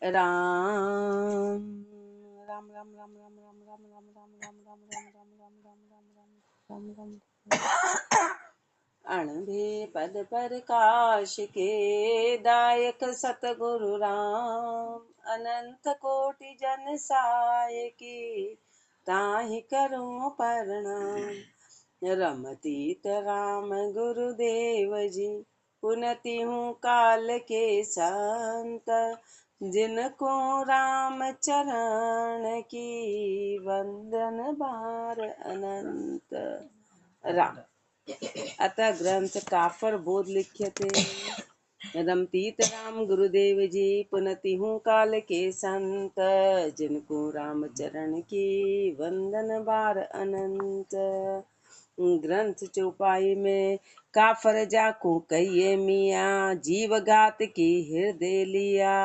राम राम राम राम राम राम राम राम राम राम राम राम राम राम राम राम राम अणधे पद प्रकाश के दायक सतगुरु राम अनंत कोटि जन साय की ताहि करूं प्रणाम। रमतीत राम गुरुदेव जी पुनति हूँ काल के संत जिनको राम चरण की वंदन बार अनंत। राम अतः ग्रंथ काफर बोध लिख्यते रमतीत राम गुरुदेव जी पुनति हूँ काल के संत जिनको राम चरण की वंदन बार अनंत। ग्रंथ चौपाई में काफर जाको कहिए मियाँ जीव घात की हृदय लिया।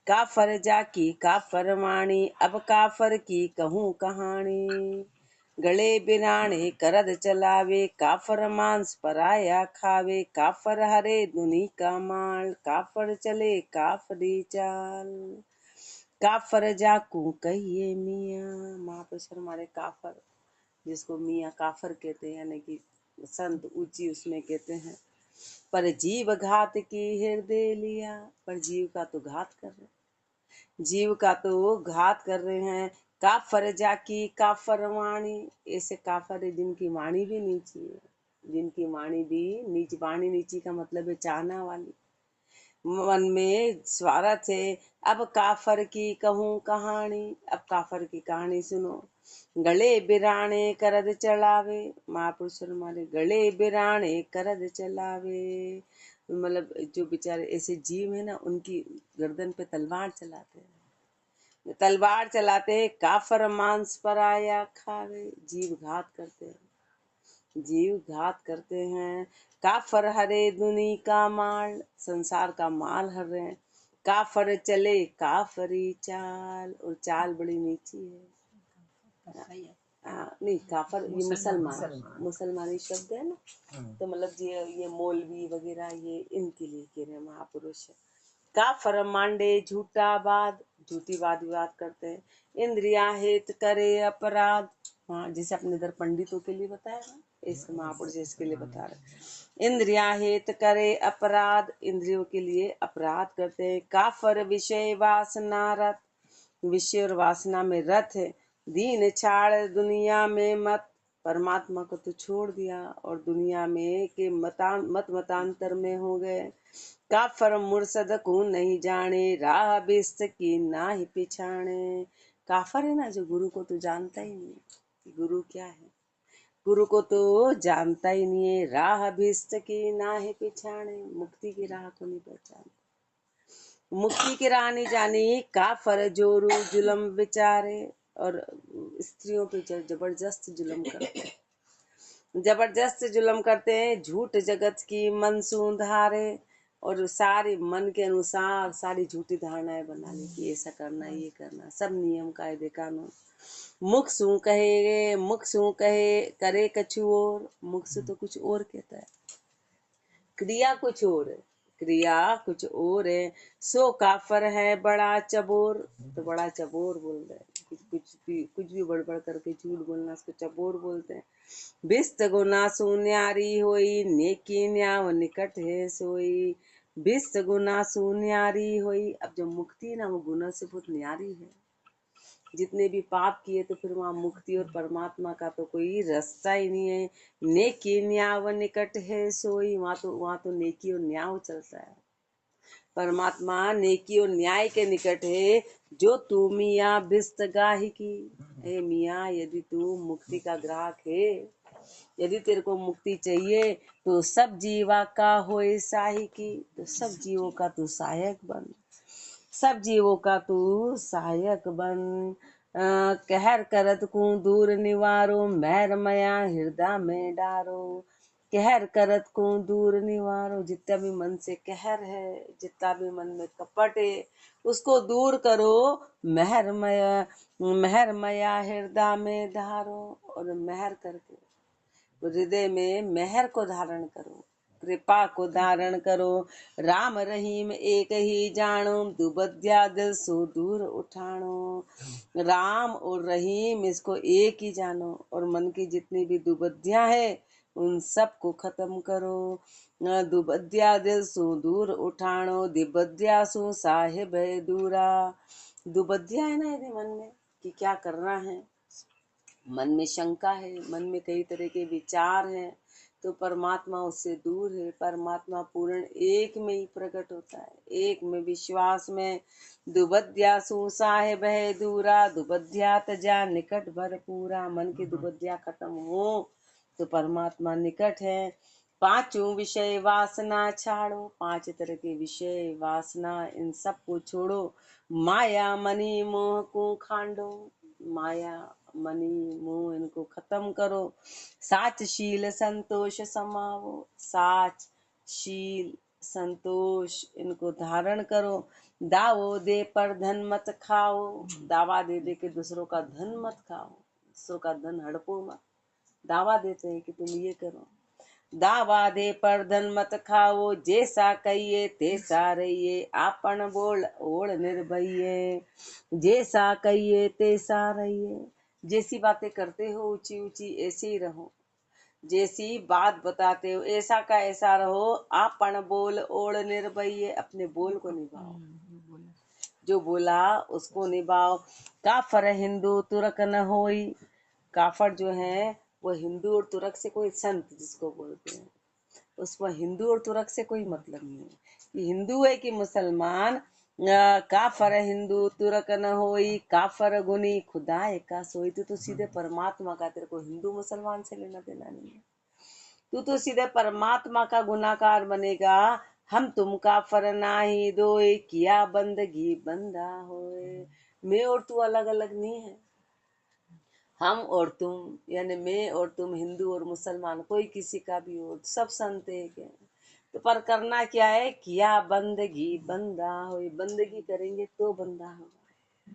काफर जाकी काफर वाणी अब काफर की कहूँ कहानी। गले बिराणे करद चलावे काफर मांस पराया खावे। काफर हरे दुनी का माल काफर चले काफरी चाल। काफर जाकू कहिए मियाँ महापुरुष हमारे काफर जिसको मियाँ काफर कहते हैं यानी कि संत ऊंची उसमें कहते हैं। पर जीव घात की हृदय लिया पर जीव का तो घात कर रहे जीव का तो घात कर रहे हैं। काफर जाकी काफर वाणी ऐसे काफर है जिनकी वाणी भी नीची है जिनकी वाणी भी नीची। वाणी नीची का मतलब है चाहना वाली मन में स्वार्थ है। अब काफर की कहूँ कहानी अब काफर की कहानी सुनो। गले बिराणे करद चलावे महापुरुष हमारे गले बिराणे करद चलावे मतलब जो बेचारे ऐसे जीव है ना उनकी गर्दन पे तलवार चलाते हैं तलवार चलाते। काफर मांस पराया खावे जीव घात करते हैं जीव घात करते हैं। काफर हरे दुनी का माल संसार का माल हर रहे हैं। काफर चले काफरी चाल और चाल बड़ी नीची है। नहीं काफर ये मुसलमानी शब्द है ना तो मतलब ये मौलवी वगैरह ये इनके लिए कह रहे हैं महापुरुष। काफर मांडे झूठा बात झूठी वाद विवाद करते हैं। इंद्रिया हेत करे अपराध हाँ जैसे अपने इधर पंडितों के लिए बताया ना इस महापुरुष इसके लिए बता रहे। इंद्रिया हेत करे अपराध इंद्रियों के लिए अपराध करते हैं। काफर विषय वासना रत विषय और वासना में रथ है। दीन छाड़ दुनिया में मत परमात्मा को तो छोड़ दिया और दुनिया में के मतांतर में हो गए। काफर मुर्सद को नहीं जाने राह बिस्त की ना ही पिछाने। काफर है ना जो गुरु को तो जानता ही नहीं गुरु क्या है गुरु को तो जानता ही नहीं है। राह बिस्त की ना ही पिछाने मुक्ति की राह को नहीं पहचानता मुक्ति की राह नहीं जानी। काफर जोरू जुलम विचारे और स्त्रियों पे जबरदस्त जुलम करते हैं जबरदस्त जुलम करते हैं। झूठ जगत की मन सुधारे और सारे मन के अनुसार सारी झूठी धारणाएं बना ली कि ऐसा करना ये करना सब नियम कायदे कानून। मुख सू कहे करे कछु और मुख से तो कुछ और कहता है क्रिया कुछ और है क्रिया कुछ और है। सो काफर है बड़ा चबोर तो बड़ा चबोर बोल रहे हैं कुछ भी बड़बड़ करके झूठ बोलना उसको चबोर बोलते हैं। बिस्त गुना सुन्यारी होई नेकी न्याव निकट है सोई। बिस्त गुना सुन्यारी होई अब जो मुक्ति है ना वो गुना से बहुत न्यारी है। जितने भी पाप किए तो फिर वहां मुक्ति और परमात्मा का तो कोई रास्ता ही नहीं है। नेकी न्याव निकट है सोई वहां तो नेकी और न्याय चलता है। परमात्मा नेकी और न्याय के निकट है। जो तू मियाँ बिस्त गाही की हे मियाँ यदि तू मुक्ति का ग्राहक है यदि तेरे को मुक्ति चाहिए तो सब जीवा का होए साही की तो सब जीवों का तू सहायक बन सब जीवों का तू सहायक बन। कहर करत को दूर निवारो मैर मया हृदय में डारो। कहर करत को दूर निवारो जितना भी मन से कहर है जितना भी मन में कपट है उसको दूर करो। महर मया हृदय में धारो और महर करके हृदय में महर को धारण करो कृपा को धारण करो। राम रहीम एक ही जानो, दुबद्या दिल सो दूर उठानो। राम और रहीम इसको एक ही जानो, और मन की जितनी भी दुबद्दियां है उन सब को खत्म करो। दुबद्या दिल सो दूर उठानो, दिबद्या सो साहिब है दूरा। दुबद्दिया है ना यदि मन में कि क्या करना है, मन में शंका है, मन में कई तरह के विचार हैं, तो परमात्मा उससे दूर है। परमात्मा पूर्ण एक में ही प्रकट होता है, एक में विश्वास में। दुबद्या सु साहेब है दूरा, दुबद्या तजा निकट भरपूरा। मन की दुबद्या खत्म हो तो परमात्मा निकट है। पांचों विषय वासना छाड़ो, 5 तरह के विषय वासना इन सब को छोड़ो। माया मनी मोह को खांडो, माया मनी मोह इनको खत्म करो। साच शील संतोष समावो, साच शील संतोष इनको धारण करो। दावो दे पर धन मत खाओ, दावा दे दे के दूसरों का धन मत खाओ, दूसरों का धन हड़पो मत। दावा देते हैं कि तुम ये करो, दावा दे पर धन मत खाओ। जैसा कहिए तैसा रहिए, आपन बोल ओढ़ निर्भये। जैसा कहिए तैसा रहिए, जैसी बातें करते हो ऊंची ऊंची ऐसे ही रहो, जैसी बात बताते हो ऐसा का ऐसा रहो। आपन बोल ओढ़ निर्भये, अपने बोल को निभाओ, जो बोला उसको निभाओ। काफर हिंदू तुर्क न होई, काफर जो है वो हिंदू और तुर्क से, कोई संत जिसको बोलते हैं, उसमें हिंदू और तुर्क से कोई मतलब नहीं है कि हिंदू है कि मुसलमान। काफर हिंदू तुर्क न होई, काफर गुनी खुदा एका सोई। तो सीधे परमात्मा का, तेरे को हिंदू मुसलमान से लेना देना नहीं है, तो सीधे परमात्मा का गुनाहगार बनेगा। हम तुम काफर नाही दोए, किया बंदगी बंदा होए। मैं और तू अलग अलग नहीं है, हम और तुम यानी मैं और तुम, हिंदू और मुसलमान, कोई किसी का भी हो, सब संत एक है। तो पर करना क्या है, किया बंदगी बंदा हो। बंदगी करेंगे तो बंदा होगा,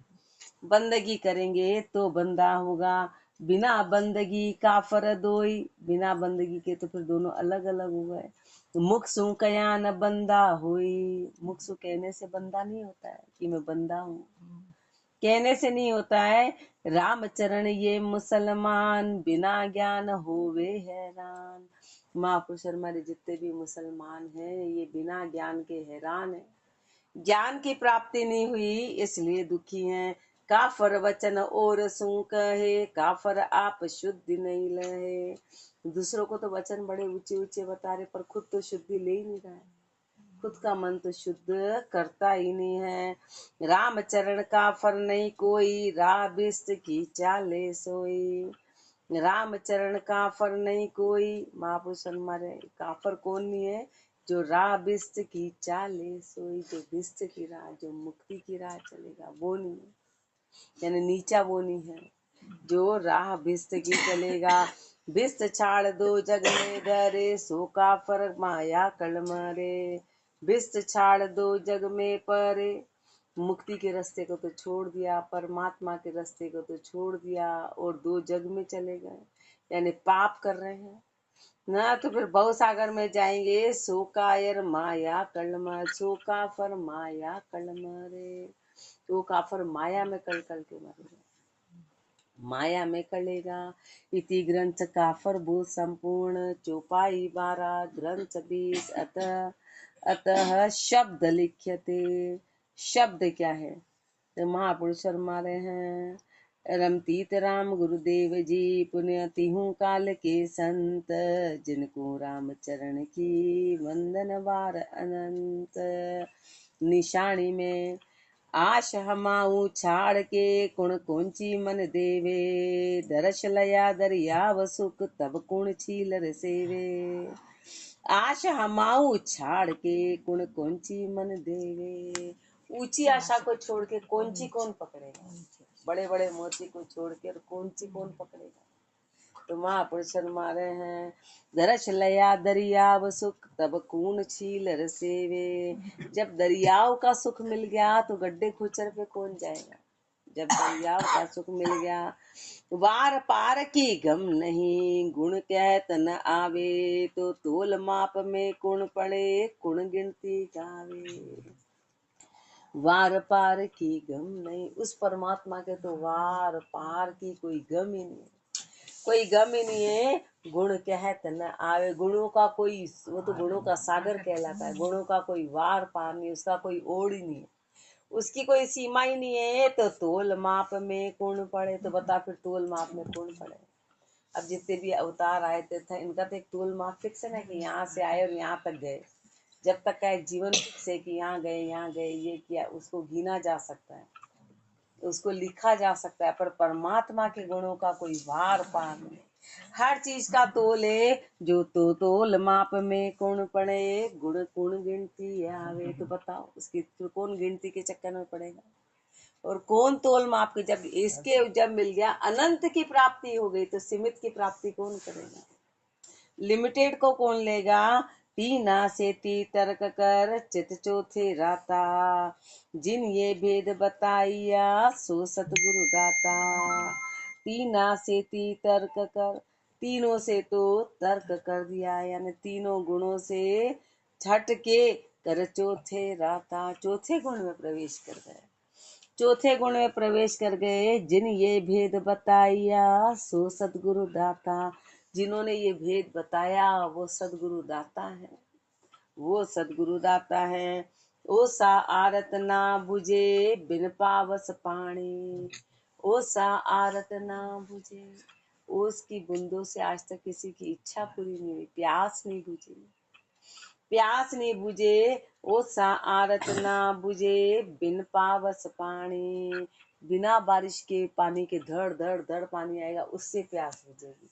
बंदगी करेंगे तो बंदा होगा। बिना बंदगी काफर दोई, बिना बंदगी के तो फिर दोनों अलग अलग हो गए। तो मुख सु कया न बंदा हुई, मुख सु कहने से बंदा नहीं होता है कि मैं बंदा हूँ, कहने से नहीं होता है। रामचरण ये मुसलमान, बिना ज्ञान होवे हैरान। महापुरुष हमारे जितने भी मुसलमान हैं ये बिना ज्ञान के हैरान है, ज्ञान की प्राप्ति नहीं हुई इसलिए दुखी हैं। काफर वचन और सू कहे, काफर आप शुद्धि नहीं लहे। दूसरों को तो वचन बड़े ऊंचे ऊंचे बता रहे, पर खुद तो शुद्धि ले ही नहीं रहा है, खुद का मन तो शुद्ध करता ही नहीं है। रामचरण काफर नहीं कोई, राह बिस्त की चाले सोई। रामचरण काफर नहीं कोई, महापुरुष हमारे काफर कौन नहीं है, जो राह बिस्त की चाले सोई, जो बिस्त की राह, जो मुक्ति की राह चलेगा वो नहीं है, यानी नीचा वो नहीं है जो राह बिस्त की चलेगा। बिस्त छाड़ दो जग में डरे, सो काफर माया कल मरे। बिस्त छाड़ दो जग में परे, मुक्ति के रास्ते को तो छोड़ दिया, परमात्मा के रास्ते को तो छोड़ दिया और दो जग में चले गए, यानी पाप कर रहे हैं ना, तो फिर भव सागर में जाएंगे। सो कायर माया कलम, सो काफर माया कलम रे, तो काफर माया में कल कल के मरेगा, माया में कलेगा। इति ग्रंथ काफर भू संपूर्ण, चौपाई 12 ग्रंथ 20। अतः शब्द लिख्यते, शब्द क्या है, तो महापुरुष हमारे हैं। रमतीत राम गुरुदेव जी, पुण्यति हूँ काल के संत, जिनको राम चरण की वंदन बार अनंत। निशानी में आश हमाऊ छाड़ के, कुण कौंची मन देवे, दरस लया दरियाव सुख, तब कुण छीलर सेवे। आश हमाऊ छाड़ के, कुण कौंची मन देवे। ऊंची आशा को छोड़ के कौंची कौन पकड़ेगा, बड़े बड़े मोती को छोड़ के और कौंची कौन पकड़ेगा। तो महापुरुष मारे हैं। दरस लया दरियाव सुख, तब कून छीलर सेवे। जब दरियाव का सुख मिल गया तो गड्ढे खूचर पे कौन जाएगा, जब बन गया उसका सुख मिल गया। वार पार की गम नहीं, गुण कहत न आवे, तो तोल माप में कुण पड़े, कुण गिनती गावे। वार पार की गम नहीं, उस परमात्मा के तो वार पार की कोई गम ही नहीं, कोई गम ही नहीं है। गुण कहत न आवे, गुणों का कोई, वो तो गुणों का सागर कहलाता है, गुणों का कोई वार पार नहीं, उसका कोई ओर ही नहीं है, उसकी कोई सीमा ही नहीं है। तो तोल माप में कौन पड़े, तो बता फिर तोल माप में कौन पड़े। अब जितने भी अवतार आए थे इनका तो एक तोल माप फिक्स है ना, कि यहाँ से आए और यहाँ तक गए। जब तक का एक जीवन फिक्स है कि यहाँ गए यहाँ गए, ये किया, उसको गिना जा सकता है, उसको लिखा जा सकता है, पर परमात्मा के गुणों का कोई वार पार नहीं। हर चीज का तोल है, जो तो तोल माप में कौन पड़े, गुण कौन गिनती आवे। तो बताओ उसकी तो कौन गिनती के चक्कर में पड़ेगा, और कौन तोल माप के। जब इसके जब मिल गया, अनंत की प्राप्ति हो गई, तो सीमित की प्राप्ति कौन करेगा, लिमिटेड को कौन लेगा। तीना से ती तर्क कर, चित चौथे राता, जिन ये भेद बताइया, सो सतगुरु दाता। तीना से ती तर्क कर, तीनों से तो तर्क कर दिया, यानी तीनों गुणों से छट के कर चौथे राता, चौथे गुण में प्रवेश कर गए, चौथे गुण में प्रवेश कर गए। जिन ये भेद बताइया, सो सतगुरु दाता, जिन्होंने ये भेद बताया वो सदगुरु दाता है, वो सदगुरु दाता है। ओ सा आरत ना बुझे, बिन पावस पानी, ओ सा आरत ना बुझे, उसकी बूंदों से आज तक किसी की इच्छा पूरी नहीं हुई, प्यास नहीं बुझी, प्यास नहीं बुझे। ओ सा आरत ना बुझे, बिन पावस पानी, बिना बारिश के पानी के धड़ धड़ धड़ पानी आएगा, उससे प्यास बुझेगी,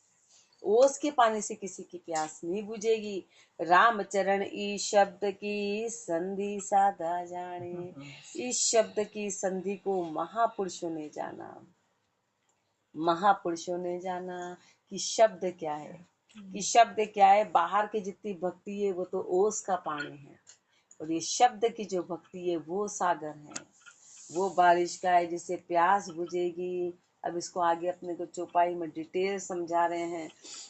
ओस के पानी से किसी की प्यास नहीं बुझेगी। रामचरण इस शब्द की संधि साधा जाने, इस शब्द की संधि को महापुरुषों ने जाना, महापुरुषों ने जाना कि शब्द क्या है, कि शब्द क्या है। बाहर की जितनी भक्ति है वो तो ओस का पानी है, और ये शब्द की जो भक्ति है वो सागर है, वो बारिश का है जिससे प्यास बुझेगी। अब इसको आगे अपने को चौपाई में डिटेल समझा रहे हैं।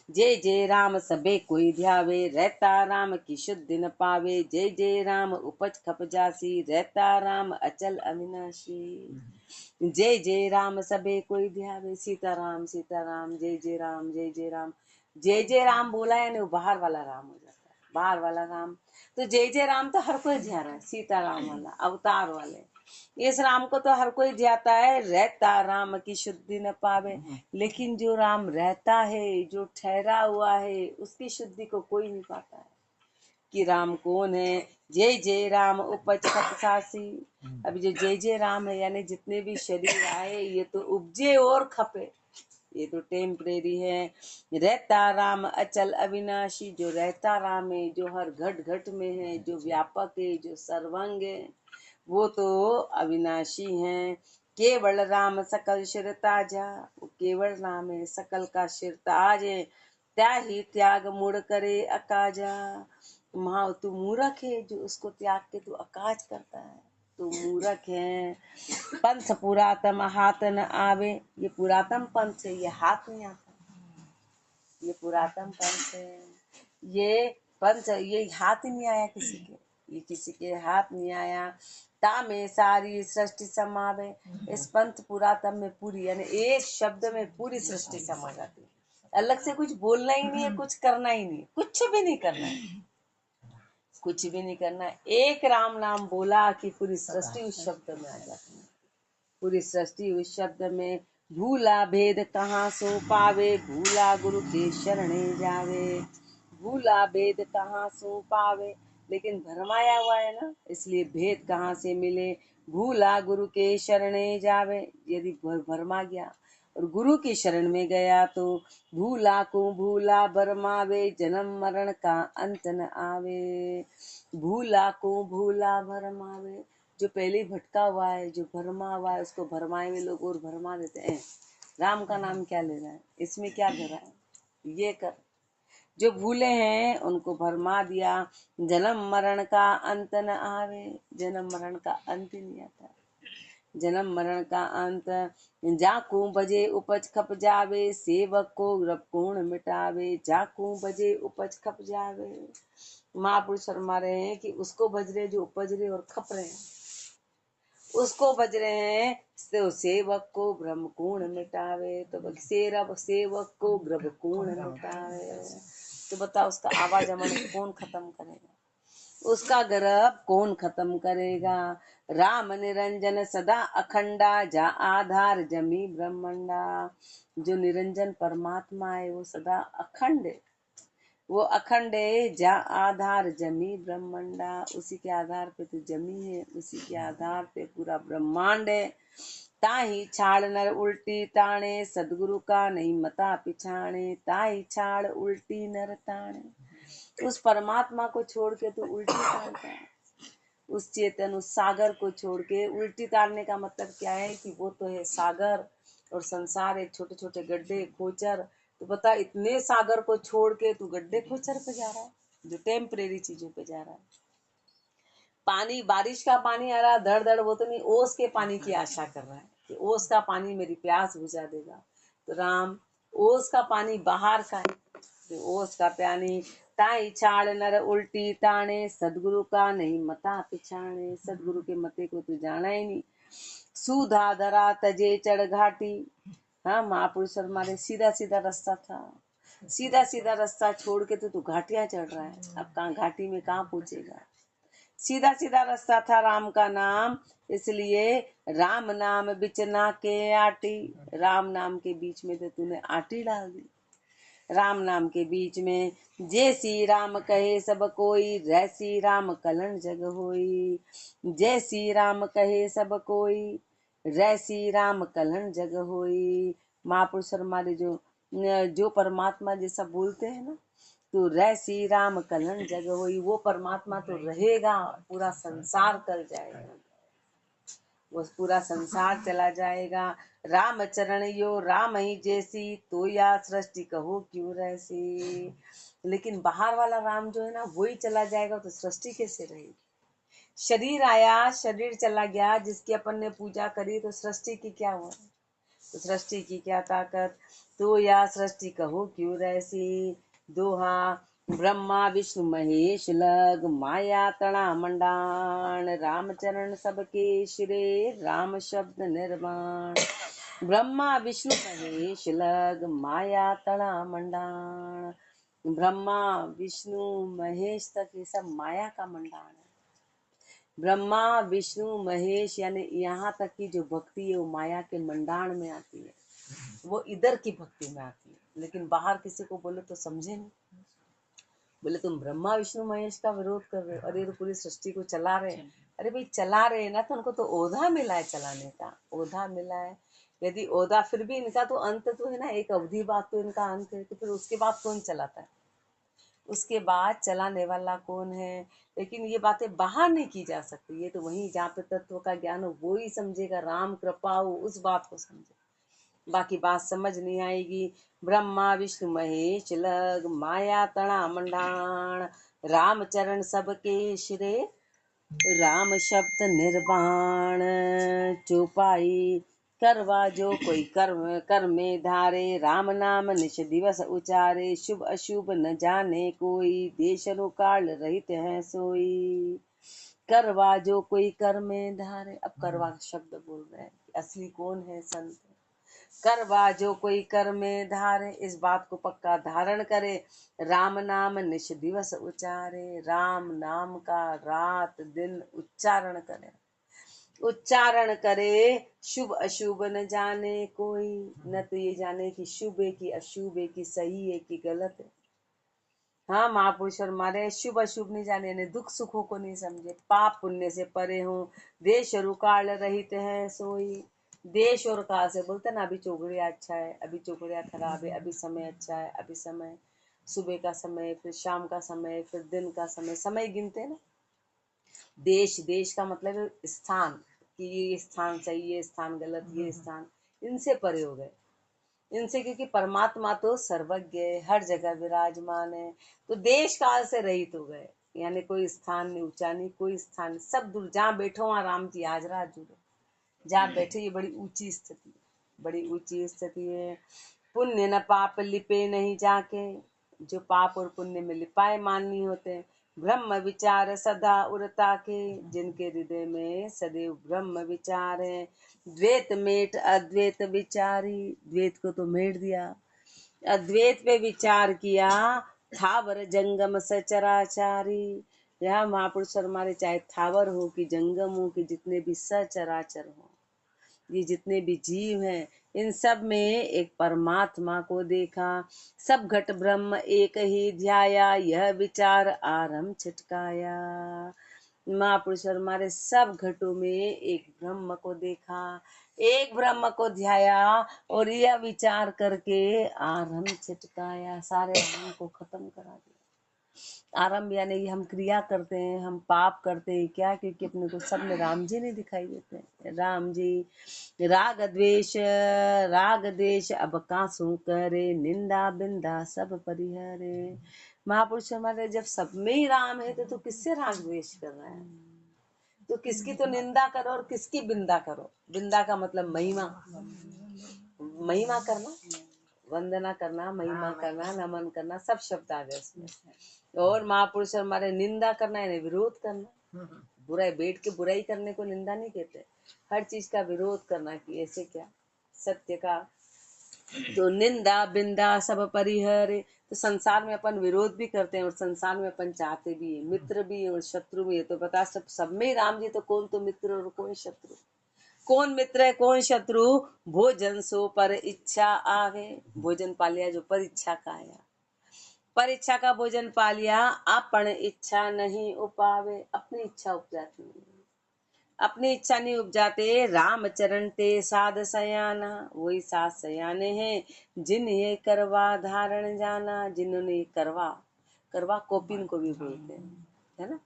जय जय राम सबे कोई ध्यावे, रहता राम की शुद्धि न पावे, जय जय राम उपज खप जासी, रहता राम अचल अविनाशी। जय जय राम सबे कोई ध्यावे, सीताराम सीताराम, जय जय राम जय जय राम। जय जय राम बोला है ना, बाहर वाला राम हो जाता है, बाहर वाला राम। तो जय जय राम तो हर कोई ध्या रहा है, सीताराम वाला अवतार वाले, इस राम को तो हर कोई ध्याता है। रहता राम की शुद्धि न पावे, लेकिन जो राम रहता है, जो ठहरा हुआ है, उसकी शुद्धि को कोई नहीं पाता है कि राम कौन है। जय जय राम उपज खप सासी, अभी जो जय जय राम है यानी जितने भी शरीर आए ये तो उपजे और खपे, ये तो टेम्परेरी है। रहता राम अचल अविनाशी, जो रहता राम है, जो हर घट घट में है, जो व्यापक है, जो सर्वांग है, वो तो अविनाशी हैं। केवल राम सकल शिर ताजा, वो केवल राम है, सकल का शिर ताज है। त्याही त्याग मुड़ करे अकाजा, महा तू मूर्ख है जो उसको त्याग के तू अकाज करता है, तू मूर्ख है। पंथ पुरातम हाथ न आवे, ये पुरातन पंथ है, ये हाथ नहीं आता, ये पुरातन पंथ है, ये पंथ, ये हाथ ही नहीं आया किसी के, ये किसी के हाथ नहीं आया। तामे सारी सृष्टि समावे, इस पंथ पुरातन में पूरी, यानी एक शब्द में पूरी सृष्टि समा जाती है, अलग से कुछ बोलना ही नहीं है, कुछ करना ही नहीं, कुछ भी नहीं करना है, कुछ भी नहीं करना है। एक राम नाम बोला कि पूरी सृष्टि उस शब्द में आ जाती है, पूरी सृष्टि उस शब्द में। भूला भेद कहाँ सो पावे, भूला गुरु के शरणे जावे, भूला भेद कहाँ सो पावे, लेकिन भरमाया हुआ है ना, इसलिए भेद कहाँ से मिले। भूला गुरु के शरणे जावे, यदि भरमा गया और गुरु की शरण में गया तो भूला को भूला भरमावे, जन्म मरण का अंत न आवे। भूला को भूला भरमावे, जो पहले भटका हुआ है, जो भरमा हुआ है, उसको भरमाए हुए लोग और भरमा देते हैं। राम का नाम क्या लेना है, इसमें क्या धरा है, ये कर। जो भूले हैं उनको भरमा दिया। जन्म मरण का अंत न आवे, जन्म मरण का अंत ही नहीं आता, जन्म मरण का अंत। जाकू बजे उपज खप जावे, सेवक को ग्रप कोण मिटावे। जाकू बजे उपज खप जावे, महापुरुष फरमा रहे हैं कि उसको बज रहे जो उपज रहे और खप रहे हैं, उसको बज रहे हैं तो सेवक को ब्रह्म कोण मिटावे। तो सेवक को ग्रभ कोण मिटावे। तो बताओ उसका आवागमन कौन खत्म करेगा, उसका गर्भ कौन खत्म करेगा। राम निरंजन सदा अखंडा, जा आधार जमी ब्रह्मंडा। जो निरंजन परमात्मा है वो सदा अखंड है, वो अखंड है। जा आधार जमी ब्रह्मंडा, उसी के आधार पे तो जमी है, उसी के आधार पे पूरा ब्रह्मांड है। ताही छाड़ नर उल्टी ताणे, सदगुरु का नहीं मता पिछाणे। ताही छाड़ उल्टी नर ताणे, उस परमात्मा को छोड़ के तो उल्टी तारता है। उस चेतन, उस सागर को छोड़ के उल्टी तारने का मतलब क्या है कि वो तो है सागर और संसार एक छोटे छोटे गड्ढे खोचर। तो बता, इतने सागर को छोड़ के तू गड्ढे खोचर पे जा रहा है, जो टेम्परेरी चीजों पे जा रहा है। पानी, बारिश का पानी आ रहा धड़ धड़, वो तो नहीं, ओस के पानी की आशा कर रहा है कि ओस का पानी मेरी प्यास बुझा देगा। तो राम ओस का पानी बाहर का है, तो ओस का पानी। ताई छाड़ नर उल्टी ताणे, सदगुरु का नहीं मता पिछाणे। सदगुरु के मते को तू जाना ही नहीं। सूधा धरा तजे चढ़ घाटी। हाँ, महापुरुष हमारे सीधा सीधा रास्ता था, सीधा सीधा रास्ता छोड़ के तो तू घाटियां चढ़ रहा है। अब कहाँ घाटी में कहाँ पहुंचेगा। सीधा सीधा रास्ता था राम का नाम, इसलिए राम नाम बिचना के आटी। राम नाम के बीच में तो तूने आटी डाल दी। राम नाम के बीच में जय श्री राम कहे सब कोई, जय श्री राम कलण जग होई। जय श्री राम कहे सब कोई, जय श्री राम कलण जग होई। महापुरुष हमारे जो परमात्मा जैसा बोलते हैं ना, तो रै श्री राम कलण जग होई, वो परमात्मा तो रहेगा, पूरा संसार टल जाएगा, वो पूरा संसार चला जाएगा। राम चरण यो राम ही जैसी, तो या सृष्टि कहो क्यों रहसी। लेकिन बाहर वाला राम जो है ना, वही चला जाएगा तो सृष्टि कैसे रहेगी। शरीर आया, शरीर चला गया, जिसकी अपन ने पूजा करी तो सृष्टि की क्या हुआ, तो सृष्टि की क्या ताकत। तो या सृष्टि कहो क्यों रहसी। दोहा ब्रह्मा विष्णु महेश लग, माया तना मंडाण। रामचरण सबके शिरे, राम शब्द निर्वाण। ब्रह्मा विष्णु महेश लग, माया तना मंडाण। ब्रह्मा विष्णु महेश तक ये सब माया का मंडाण है। ब्रह्मा विष्णु महेश यानी यहाँ तक की जो भक्ति है वो माया के मंडाण में आती है, वो इधर की भक्ति में आती है। लेकिन बाहर किसी को बोले तो समझे नहीं, बोले तुम ब्रह्मा विष्णु महेश का विरोध कर रहे हो, अरे तो पूरी सृष्टि को चला रहे हैं। अरे भाई चला रहे हैं ना, तो उनको तो ओधा मिला है चलाने का, ओधा मिला है। यदि ओधा, फिर भी इनका तो अंत तो है ना, एक अवधि बाद तो इनका अंत है, तो फिर उसके बाद कौन चलाता है, उसके बाद चलाने वाला कौन है। लेकिन ये बातें बाहर नहीं की जा सकती, ये तो वहीं जहाँ पे तत्व का ज्ञान हो वो ही समझेगा, राम कृपा हो उस बात को समझे, बाकी बात समझ नहीं आएगी। ब्रह्मा विष्णु महेश लग, माया तना मंडाण। राम चरण सबके शिरे, राम शब्द निर्वाण। चौपाई करवा जो कोई कर्म में धारे, राम नाम निश दिवस उचारे। शुभ अशुभ न जाने कोई, देश काल रहित है सोई। करवा जो कोई कर्म में धारे, अब करवा शब्द बोल रहे हैं, असली कौन है संत। करवा जो कोई कर में धारे, इस बात को पक्का धारण करे। राम नाम निश दिवस उचारे, राम नाम का रात दिन उच्चारण करे, उच्चारण करे। शुभ अशुभ न जाने कोई, न तो ये जाने कि शुभ है कि अशुभ है, कि सही है कि गलत है। हाँ, महापुरुष हमारे शुभ अशुभ नहीं जाने, ने दुख सुखों को नहीं समझे, पाप पुण्य से परे हो, देश रुकाल रहित है सोई। देश और काल से बोलते ना, अभी चौघड़िया अच्छा है, अभी चौघड़िया खराब है, अभी समय अच्छा है, अभी समय सुबह का समय, फिर शाम का समय, फिर दिन का समय, समय गिनते हैं ना। देश, देश का मतलब स्थान, कि ये स्थान सही, ये स्थान गलत, ये स्थान, इनसे परे हो गए इनसे, क्योंकि परमात्मा तो सर्वज्ञ है, हर जगह विराजमान है। तो देश काल से रहित हो गए, यानी कोई स्थान नहीं ऊंचा नहीं, कोई स्थान, सब दूर, जहाँ बैठो वहां राम जी हाजरा जुड़े। जहाँ बैठे ये बड़ी ऊंची स्थिति है, बड़ी ऊंची स्थिति है। पुण्य न पाप लिपे नहीं जाके, जो पाप और पुण्य में लिपाए माननी होते हैं। ब्रह्म विचार सदा उरता के, जिनके हृदय में सदैव ब्रह्म विचार है। द्वैत मेट अद्वैत विचारी, द्वैत को तो मेट दिया, अद्वैत पे विचार किया। थावर जंगम सचराचारी, यहाँ महापुरुष हमारे चाहे थावर हो कि जंगम हो कि जितने भी सचराचर हो, ये जितने भी जीव हैं, इन सब में एक परमात्मा को देखा। सब घट ब्रह्म एक ही ध्याया, यह विचार आरंभ छिटकाया। महापुरुष हमारे सब घटों में एक ब्रह्म को देखा, एक ब्रह्म को ध्याया और यह विचार करके आरंभ छिटकाया, सारे आरंभ को खत्म करा दिया। आरंभ यानी कि हम क्रिया करते हैं, हम पाप करते हैं क्या, क्योंकि अपने को सब में राम जी नहीं दिखाई देते हैं। राम जी राग द्वेष अब कासू करे, निंदा बिंदा सब परिहरे। महापुरुष हमारे जब सब में ही राम है तो किससे राग द्वेष कर रहा है? तो किसकी तो निंदा करो और किसकी बिंदा करो। बिंदा का मतलब महिमा, महिमा करना, वंदना करना, महिमा करना, नमन करना, सब शब्द आ गए उसमें। और महापुरुष हमारे निंदा करना यानी विरोध करना, बुराई बैठ के बुराई करने को निंदा नहीं कहते, हर चीज का विरोध करना कि ऐसे क्या, सत्य का। तो निंदा बिंदा सब परिहर, तो संसार में अपन विरोध भी करते हैं और संसार में अपन चाहते भी है, मित्र भी है और शत्रु भी है। तो बता सब में राम जी, तो कौन तो मित्र और कौन शत्रु, कौन मित्र है कौन शत्रु। भोजन सो पर इच्छा आवे, भोजन पा लिया जो पर इच्छा का आया, पर इच्छा का भोजन पा लिया। अपन इच्छा नहीं उपावे, अपनी इच्छा उपजाती नहीं, अपनी इच्छा नहीं उपजाते। राम चरण ते साध सयाना, वही साध सयाने हैं जिन ये करवा धारण जाना, जिन्होंने करवा, करवा कोपिन को भी बोलते हैं, है ना,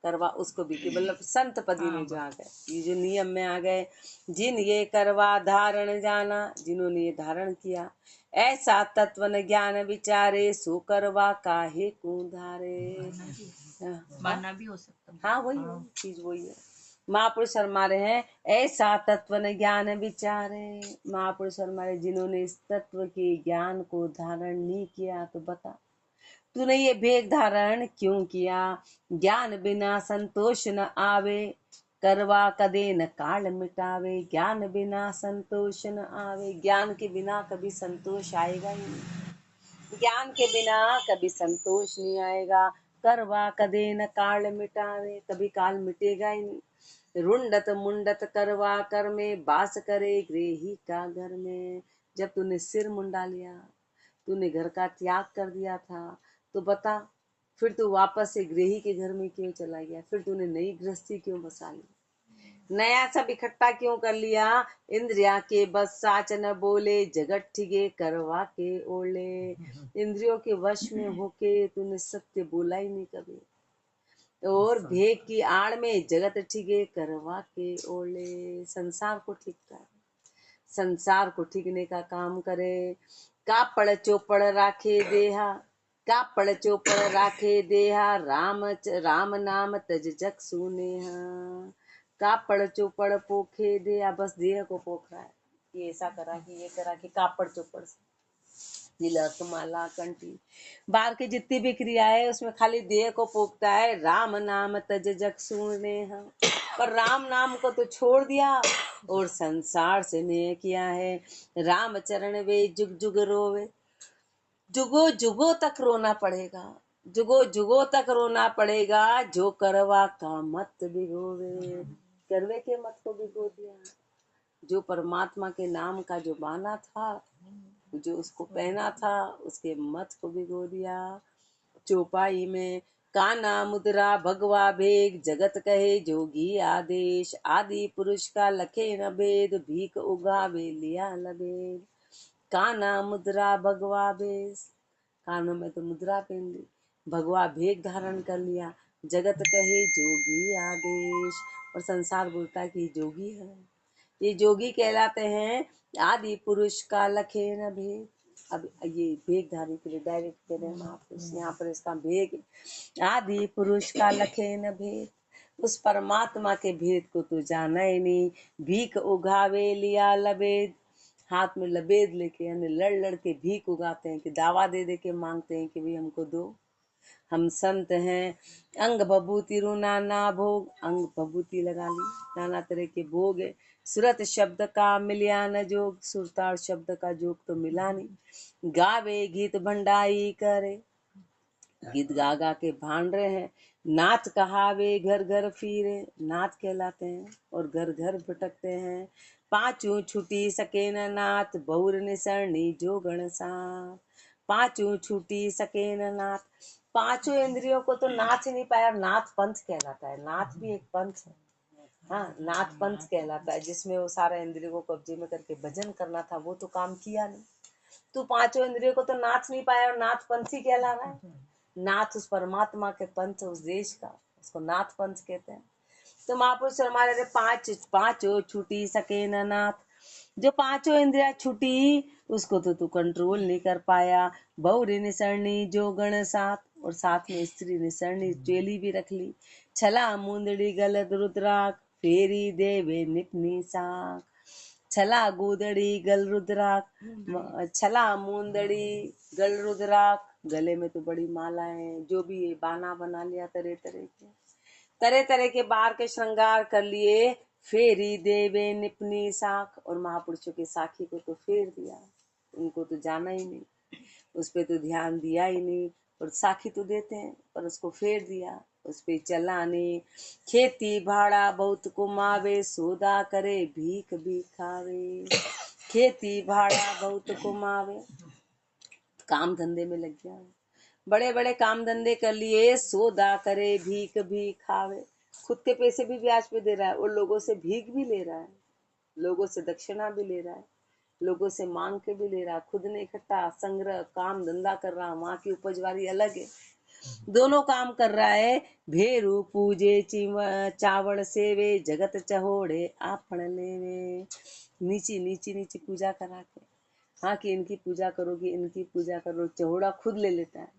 करवा उसको भी, मतलब संत पदी में जो आ गए, ये जो नियम में आ गए। जिन ये करवा धारण जाना, जिन्होंने ये धारण किया। ऐसा तत्व न ज्ञान विचारे, सो करवा काहे को धारे। मानना भी हो सकता है। हाँ वही चीज वही है। महापुरुष हमारे हैं ऐसा तत्व न ज्ञान विचारे, महापुरुष हमारे जिन्होंने इस तत्व के ज्ञान को धारण नहीं किया। तो बता तूने ये भेद धारण क्यों किया। ज्ञान बिना संतोष न आवे, करवा कदे न काल मिटावे। ज्ञान बिना संतोष न आवे, ज्ञान के बिना कभी संतोष आएगा ही नहीं, ज्ञान के बिना कभी संतोष नहीं आएगा। करवा कदे न काल मिटावे, कभी काल मिटेगा ही नहीं। रुंडत मुंडत करवा कर में, बास करे गृही का घर में। जब तूने सिर मुंडा लिया, तूने घर का त्याग कर दिया था, तो बता फिर तू वापस से गृही के घर में क्यों चला गया, फिर तूने नई गृहस्थी क्यों बसा ली, नया सब इकट्ठा क्यों कर लिया। इंद्रिया के बस साच न बोले, जगत ठिगे करवा के ओले। इंद्रियों के वश में होके तूने सत्य बोला ही नहीं कभी, और भेद की आड़ में जगत ठिगे करवा के ओले। संसार को ठीक कर, संसार को ठीकने का काम करे। कापड़ चोपड़ राखे देहा, कापड़ चोपड़ राखे देहा, राम नाम तज जग सुनेहा। कापड़ चोपड़ पोखे दिया, बस देह को पोख रहा है, ये ऐसा करा कि ये करा कि कापड़ चोपड़ से तिलक माला कंठी, बाहर की जितनी भी क्रिया है उसमें खाली देह को पोखता है। राम नाम तज जग सुने हम, पर राम नाम को तो छोड़ दिया और संसार से नेह किया है। राम चरण वे जुग जुग रोवे, जुगो जुगो तक रोना पड़ेगा, जुगो जुगो तक रोना पड़ेगा। जो करवा का मत भिगोवे, करवे के मत को भिगो दिया। जो परमात्मा के नाम का जो माना था, जो उसको पहना था, उसके मत को भिगो दिया। चौपाई में काना मुद्रा भगवा भेग, जगत कहे जोगी आदेश। आदि पुरुष का लखे न भेद, भीख उगावे लिया लबेद। काना मुद्रा भगवा भेष, कानों में तो मुद्रा पहन ली, भगवा भेग धारण कर लिया। जगत कहे जोगी आदेश, और संसार बोलता है कि जोगी है, ये जोगी कहलाते हैं। आदि पुरुष का लखे न भेद, अब ये भेग धारी के लिए डायरेक्ट कह रहे हैं महापुरुष, यहाँ पर इसका भेग। आदि पुरुष का लखे न भेद, उस परमात्मा के भेद को तो जाना ही नहीं। भीख उगावे लिया लबेद, हाथ में लबेद लेके यानी लड़ लड़ के भीख उगाते हैं, कि दावा दे दे के मांगते हैं कि भाई हमको दो, हम संत हैं। अंग भभूति रु नाना भोग, अंग भभूति लगा ली, नाना तरह के भोग है। सुरत शब्द का मिलिया न जोग, सुरताड़ शब्द का जोग तो मिला नहीं। गावे गीत भंडाई करे, गीत गा गा के भांड रहे हैं। नाथ कहावे घर घर फिरे, नाथ कहलाते हैं और घर घर भटकते हैं। पांचों छुटी सके न नाथ, बहुर निसरणी जो गण साथ। पांचों छुटी सके न नाथ, पांचों इंद्रियों को तो नाथ ही नहीं पाया, नाथ पंथ कहलाता है। नाथ भी एक पंथ है। हाँ, नाथ पंथ कहलाता है, जिसमें वो सारा इंद्रियों को कब्जे में करके भजन करना था, वो तो काम किया नहीं। तू पांचों इंद्रियों को तो नाथ नहीं पाया और नाथ पंथ ही कहला रहा है। नाथ उस परमात्मा के पंथ, उस देश का, उसको नाथ पंथ कहते हैं। तो महापुरुष हमारे रे पांचों छुटी सके न नाथ, जो पांचों इंद्रिया छुटी उसको तो तू कंट्रोल नहीं कर पाया। बहुरी निसरणी जो गण साथ, और साथ में स्त्री निसरणी चेली भी रख ली। छला मुंदड़ी गलत रुद्राक, फेरी देवे निपनी साख। छला गुदड़ी गल रुद्राक, छला मुंदड़ी गल रुद्राक, गले में तो बड़ी माला है, जो भी ये बाना बना लिया तरह तरह के, तरह तरह के बार के श्रृंगार कर लिए। फेरी देवे निपनी साख, और महापुरुषों के साखी को तो फेर दिया, उनको तो जाना ही नहीं, उस पे तो ध्यान दिया ही नहीं। और साखी तो देते हैं पर उसको फेर दिया, उस पे चलाने। खेती भाड़ा बहुत कुमावे, सौदा करे भीख भी खावे। खेती भाड़ा बहुत कुमावे, काम धंधे में लग गया, बड़े बड़े काम धंधे कर लिए, सौदा करे भीख भी खावे। खुद के पैसे भी ब्याज पे दे रहा है और लोगों से भीख भी ले रहा है, लोगों से दक्षिणा भी ले रहा है, लोगों से मांग के भी ले रहा, खुद ने इकट्ठा संग्रह काम धंधा कर रहा, वहां की उपज वाली अलग है, दोनों काम कर रहा है। भेरू पूजे चावड़ सेवे, जगत चहोड़े आपन लेवे। नीची नीची नीची पूजा करा के, हाँ कि इनकी पूजा करोगी, इनकी पूजा करो, चहोड़ा खुद ले लेता है,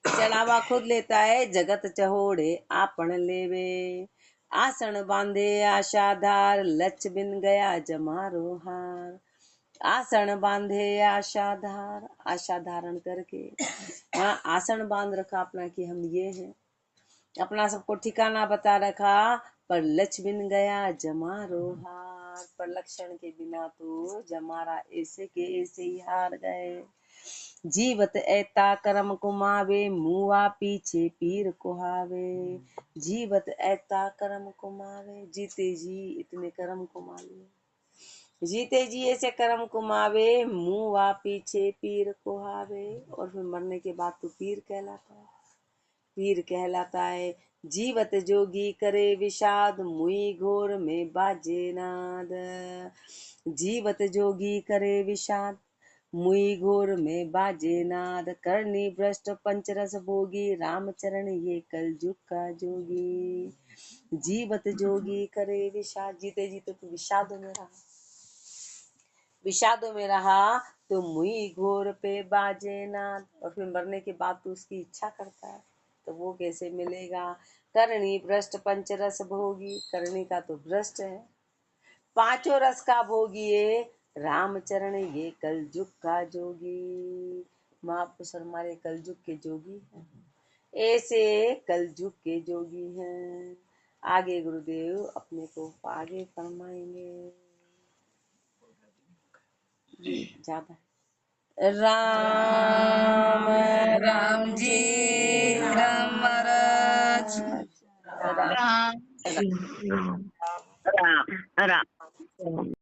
चढ़ावा खुद लेता है। जगत चहोड़े आपन लेवे, आसन बांधे आशाधार, लच बिन गया जमारो हार। आसन बांधे आशाधार, आशा धारण करके, हाँ आसन बांध रखा अपना कि हम ये हैं, अपना सबको ठिकाना बता रखा, पर लच बिन गया जमारो हार, पर लक्षण के बिना तो जमारा ऐसे के ऐसे ही हार गए। जीवत ऐता कर्म कुमावे, मुआ पीछे पीर कुहावे। जीवत ऐता कर्म कुमावे, जीते जी इतने कर्म कुमा लिए, जीते जी ऐसे कर्म कुमावे, मुआ पीछे पीर कुहावे। और फिर मरने के बाद तो पीर कहलाता है, पीर कहलाता है। जीवत जोगी करे विषाद, मुई घोर में बाजे नाद। जीवत जोगी करे विषाद, मुई घोर में बाजे नाद। करनी भ्रष्ट पंचरस भोगी, रामचरण ये कल जुग का जोगी। जीवत जोगी करे विषाद, जीते जीते तो विषादों में रहा, विषादों में रहा तो मुई घोर पे बाजे नाद। और फिर मरने के बाद तो उसकी इच्छा करता है, तो वो कैसे मिलेगा। करणी भ्रष्ट पंचरस भोगी, करणी का तो भ्रष्ट है, पांचों रस का भोगी है। रामचरण ये कल जुग का जोगी, महापुरुष हमारे कल जुग के जोगी हैं, ऐसे कल जुग के जोगी हैं। आगे गुरुदेव अपने को आगे फरमाएंगे, ज्यादा राम राम जी महाराज, राम राम राम राम